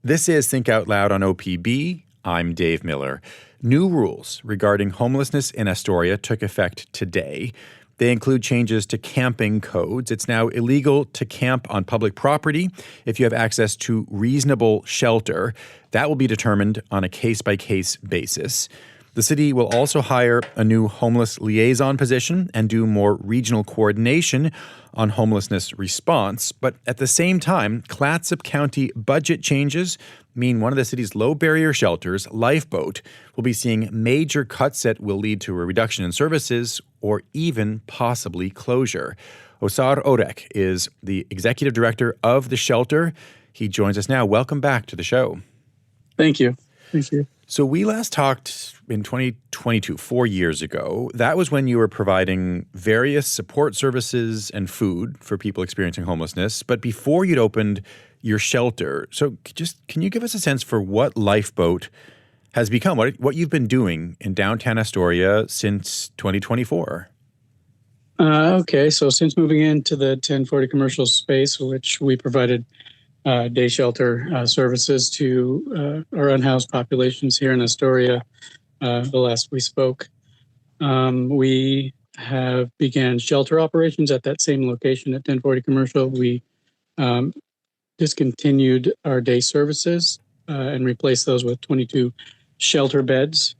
This is Think Out Loud on OPB. I'm Dave Miller. New rules regarding homelessness in Astoria took effect today. They include changes to camping codes. It's now illegal to camp on public property if you have access to reasonable shelter. That will be determined on a case-by-case basis. The city will also hire a new homeless liaison position and do more regional coordination on homelessness response. But at the same time, Clatsop County budget changes mean one of the city's low-barrier shelters, LiFEBoat, will be seeing major cuts that will lead to a reduction in services or even possibly closure. Osarch Orak is the executive director of the shelter. He joins us now. Welcome back to the show. Thank you. Thank you. So we last talked in 2022, 4 years ago. That was when you were providing various support services and food for people experiencing homelessness, but before you'd opened your shelter. So can you give us a sense for what LiFEBoat has become, what you've been doing in downtown Astoria since 2024? Okay, so since moving into the 1040 commercial space, which we provided day shelter services to our unhoused populations here in Astoria, the last we spoke. We have began shelter operations at that same location at 1040 Commercial. We discontinued our day services and replaced those with 22 shelter beds.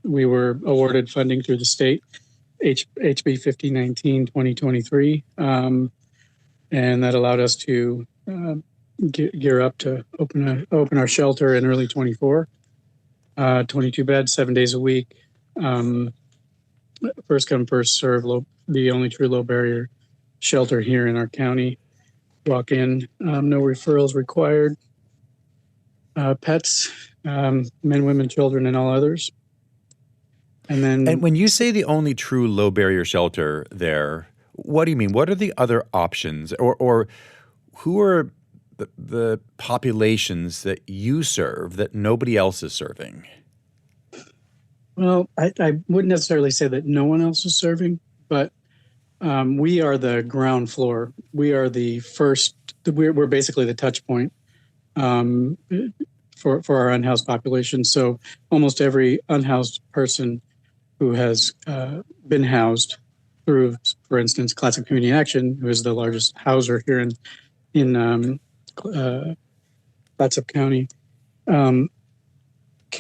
We were awarded funding through the state, HB 5019 2023, and that allowed us to gear up to open our shelter in early 24, 22 beds, 7 days a week. First come, first serve, the only true low barrier shelter here in our county. Walk in, no referrals required. Pets, men, women, children, and all others. And when you say the only true low barrier shelter there, what do you mean? What are the other options, or who are the populations that you serve that nobody else is serving? Well, I wouldn't necessarily say that no one else is serving, but we are the ground floor. We are the first. We're basically the touch point for our unhoused population. So almost every unhoused person who has been housed through, for instance, Clatsop Community Action, who is the largest houser here in Clatsop County,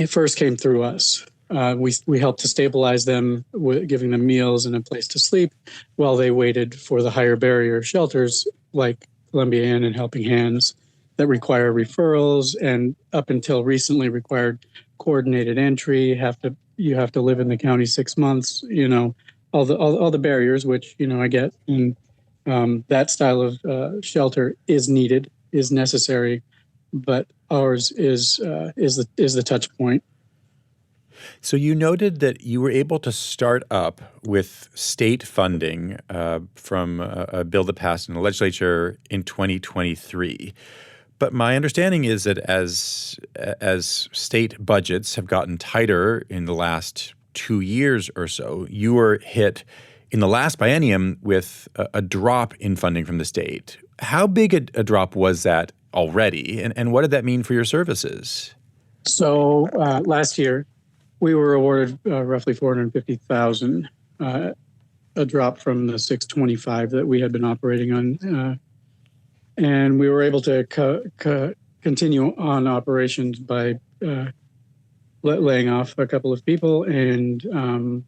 first came through us. We helped to stabilize them, giving them meals and a place to sleep while they waited for the higher barrier shelters like Columbia Inn and Helping Hands that require referrals and up until recently required coordinated entry. You have to live in the county 6 months, all the barriers, which, I get. And that style of shelter is needed, is necessary, but ours is the touch point. So you noted that you were able to start up with state funding from a bill that passed in the legislature in 2023. But my understanding is that as state budgets have gotten tighter in the last 2 years or so, you were hit in the last biennium with a drop in funding from the state. How big a drop was that already, and what did that mean for your services? So last year, we were awarded roughly $450,000, a drop from the $625 that we had been operating on, and we were able to continue on operations by laying off a couple of people, and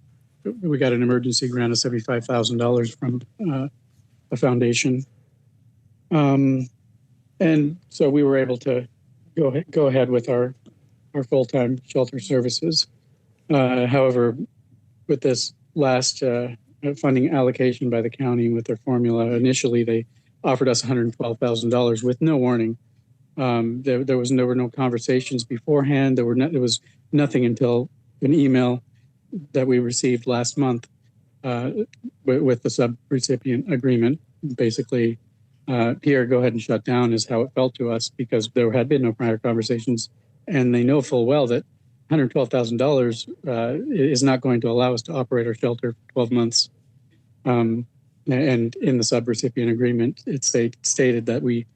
we got an emergency grant of $75,000 from a foundation, and so we were able to go ahead with our full-time shelter services. However, with this last funding allocation by the county with their formula, initially they offered us $112,000 with no warning. There were no conversations beforehand. There was nothing until an email that we received last month with the sub-recipient agreement. Basically, here, go ahead and shut down is how it felt to us, because there had been no prior conversations, and they know full well that $112,000 is not going to allow us to operate our shelter for 12 months. And in the sub-recipient agreement, it stated that we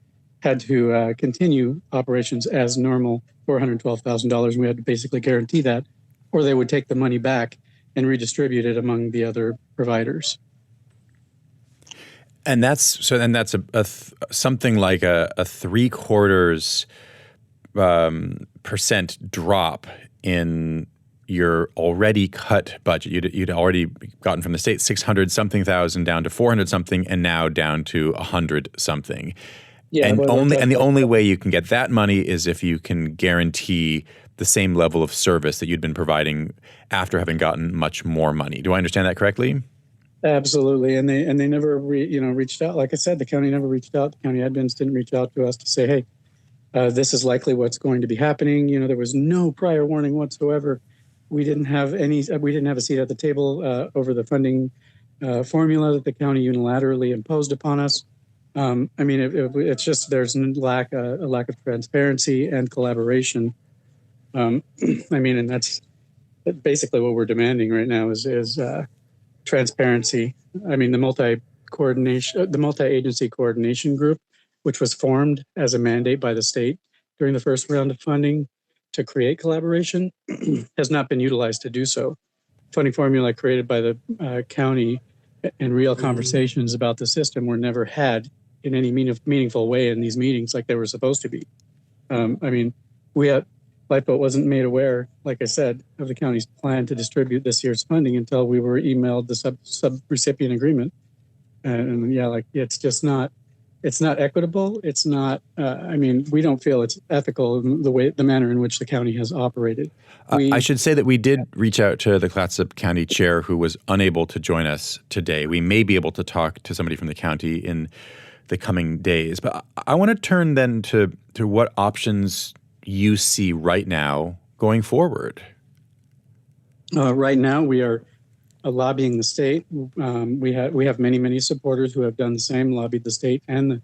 had to continue operations as normal, $412,000. And we had to basically guarantee that, or they would take the money back and redistribute it among the other providers. And that's something like a 0.75% drop in your already cut budget. You'd already gotten from the state 600 something thousand down to 400 something, and now down to 100 something. Yeah, and the only way you can get that money is if you can guarantee the same level of service that you'd been providing after having gotten much more money. Do I understand that correctly? Absolutely, and they never reached out. Like I said, the county never reached out. The county admins didn't reach out to us to say, hey, this is likely what's going to be happening. There was no prior warning whatsoever. We didn't have a seat at the table over the funding formula that the county unilaterally imposed upon us. It's just there's a lack of transparency and collaboration. And that's basically what we're demanding right now is transparency. The multi-agency coordination group, which was formed as a mandate by the state during the first round of funding to create collaboration, has not been utilized to do so. Funding formula created by the county and real conversations about the system were never had in any meaningful way in these meetings like they were supposed to be. LiFEBoat wasn't made aware, like I said, of the county's plan to distribute this year's funding until we were emailed the sub-recipient agreement. It's just not, it's not equitable. It's not, we don't feel it's ethical the manner in which the county has operated. I should say that we did reach out to the Clatsop County chair, who was unable to join us today. We may be able to talk to somebody from the county in the coming days. But I want to turn then to what options you see right now going forward. Right now, we are lobbying the state. We have many supporters who have done the same, lobbied the state and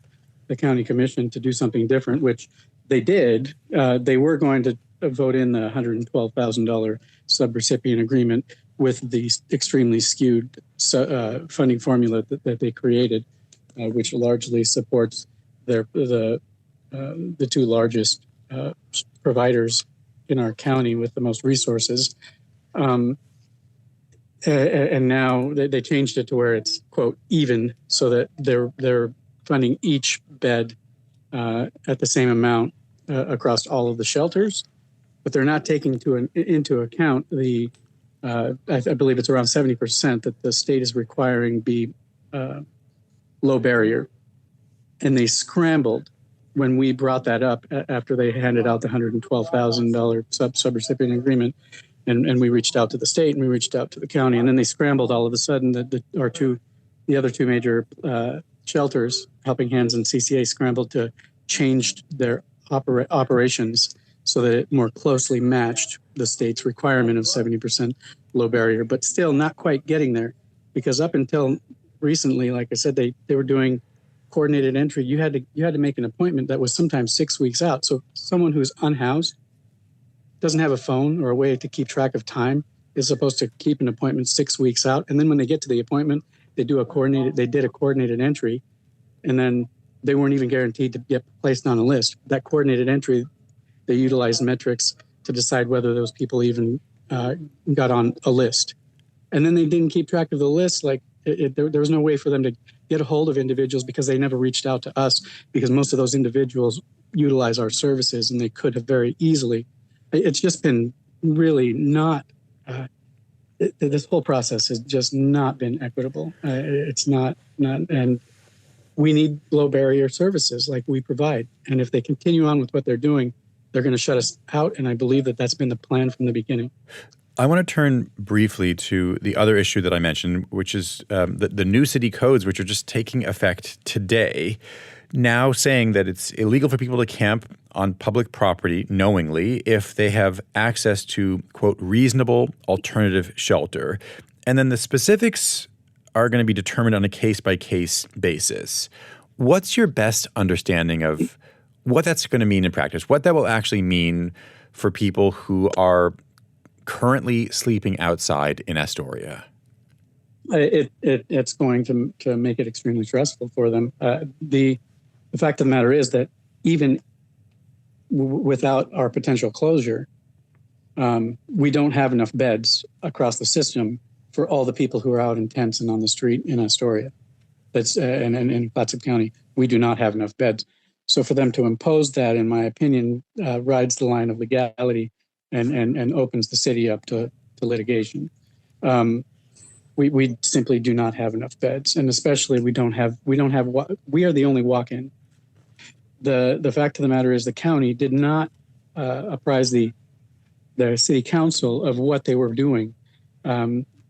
the county commission to do something different, which they did. They were going to vote in the $112,000 subrecipient agreement with the extremely skewed funding formula that they created, which largely supports the two largest providers in our county with the most resources. And now they changed it to where it's, quote, even, so that they're funding each bed at the same amount across all of the shelters, but they're not taking into account the, I believe it's around 70% that the state is requiring be low barrier. And they scrambled when we brought that up after they handed out the $112,000 subrecipient agreement. And we reached out to the state and we reached out to the county, and then they scrambled all of a sudden. The other two major shelters, Helping Hands and CCA, scrambled to change their operations so that it more closely matched the state's requirement of 70% low barrier, but still not quite getting there, because up until recently, like I said, they were doing coordinated entry. You had to make an appointment that was sometimes 6 weeks out. So someone who's unhoused, doesn't have a phone or a way to keep track of time, is supposed to keep an appointment 6 weeks out. And then when they get to the appointment, they did a coordinated entry, and then they weren't even guaranteed to get placed on a list. That coordinated entry, they utilized metrics to decide whether those people even got on a list. And then they didn't keep track of the list. There was no way for them to get a hold of individuals because they never reached out to us, because most of those individuals utilize our services and they could have very easily. It's just been really not, this whole process has just not been equitable. It's not, and we need low barrier services like we provide. And if they continue on with what they're doing, they're going to shut us out. And I believe that that's been the plan from the beginning. I want to turn briefly to the other issue that I mentioned, which is the new city codes, which are just taking effect today, now saying that it's illegal for people to camp on public property knowingly if they have access to, quote, reasonable alternative shelter. And then the specifics are going to be determined on a case-by-case basis. What's your best understanding of what that's going to mean in practice, what that will actually mean for people who are currently sleeping outside in Astoria? It's going to make it extremely stressful for them. The fact of the matter is that even without our potential closure, we don't have enough beds across the system for all the people who are out in tents and on the street in Astoria. That's and in Clatsop County, we do not have enough beds. So for them to impose that, in my opinion, rides the line of legality and opens the city up to litigation. We simply do not have enough beds, and especially we are the only walk-in. The fact of the matter is the county did not apprise the city council of what they were doing,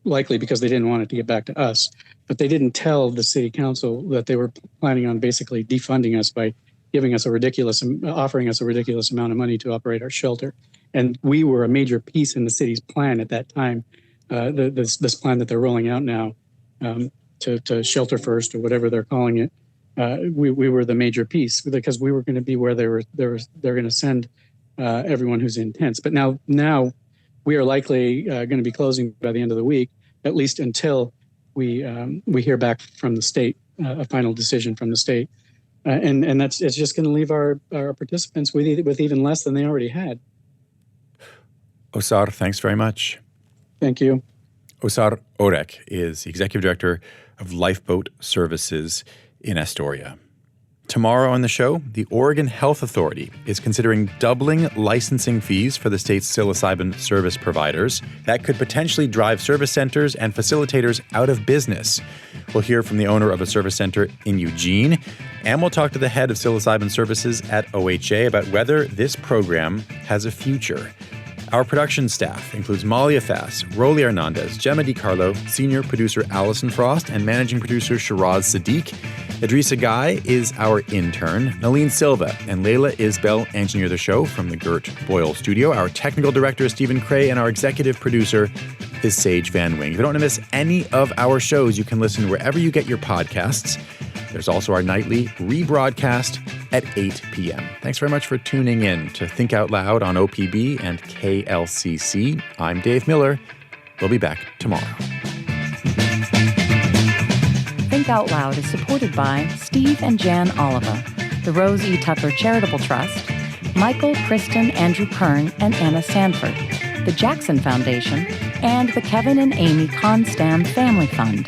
likely because they didn't want it to get back to us. But they didn't tell the city council that they were planning on basically defunding us by offering us a ridiculous amount of money to operate our shelter. And we were a major piece in the city's plan at that time, this plan that they're rolling out now, to shelter first or whatever they're calling it. We were the major piece because we were going to be where they're going to send everyone who's in tents. But now we are likely going to be closing by the end of the week, at least until we hear back from the state, a final decision from the state, and it's just going to leave our participants with even less than they already had. Osar, thanks very much. Thank you. Osarch Orak is the Executive Director of LiFEBoat Services in Astoria. Tomorrow on the show, the Oregon Health Authority is considering doubling licensing fees for the state's psilocybin service providers. That could potentially drive service centers and facilitators out of business. We'll hear from the owner of a service center in Eugene, and we'll talk to the head of psilocybin services at OHA about whether this program has a future. Our production staff includes Malia Fass, Rolly Hernandez, Gemma DiCarlo, senior producer Allison Frost, and managing producer Shiraz Sadiq. Idrissa Guy is our intern. Nalene Silva and Layla Isbell engineer the show from the Gert Boyle studio. Our technical director is Stephen Cray, and our executive producer is Sage Van Wing. If you don't want to miss any of our shows, you can listen wherever you get your podcasts. There's also our nightly rebroadcast at 8 p.m. Thanks very much for tuning in to Think Out Loud on OPB and KLCC. I'm Dave Miller. We'll be back tomorrow. Think Out Loud is supported by Steve and Jan Oliva, the Rose E. Tucker Charitable Trust, Michael, Kristen, Andrew Kern, and Anna Sanford, the Jackson Foundation, and the Kevin and Amy Constam Family Fund.